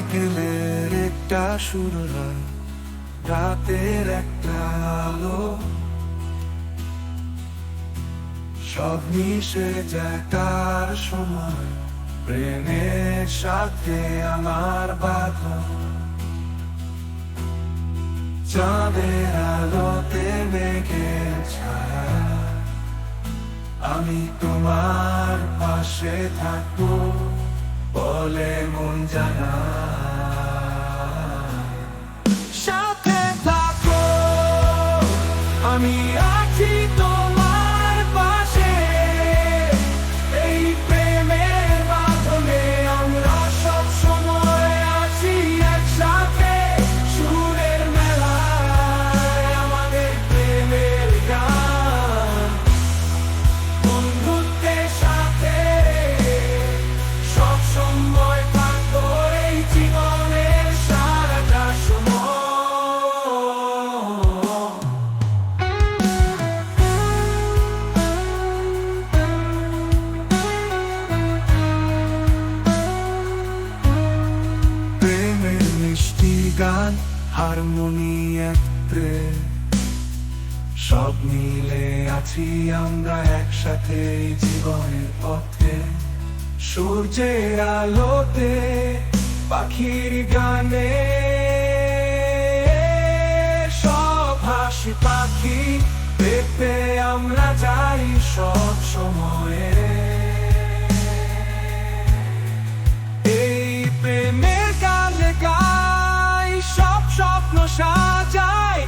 বিকেলের একটা শুরু হয়, রাতের একটা আলো, সব মিশে যায় তার সময়, প্রেমের সাথে আমার বাঁধন। চাঁদের আলোতে মেঘের ছায়া, আমি তোমার পাশে থাকবো বলে মন জানায়। সাথে থাকো, আমি আছি তোমার পাশে, এই প্রেমের বাঁধনে আমরা সব সময় আছি একসাথে। সুরের মেলায় আমাদের প্রেমের গান, বন্ধুত্বের সাথে সব সময় থাকবো এই জীবনের সারাটা সময়। প্রেমের মিষ্টি গান, হারমোনি এক প্রেম, সব মিলে আছি আমরা একসাথে এই জীবনের পথে। সূর্যের আলোতে, পাখির গানে, সব হাসি পাখি পেতে আমরা যাই সব সময়ে। এই প্রেমের গানে গাই, সব স্বপ্ন সাজাই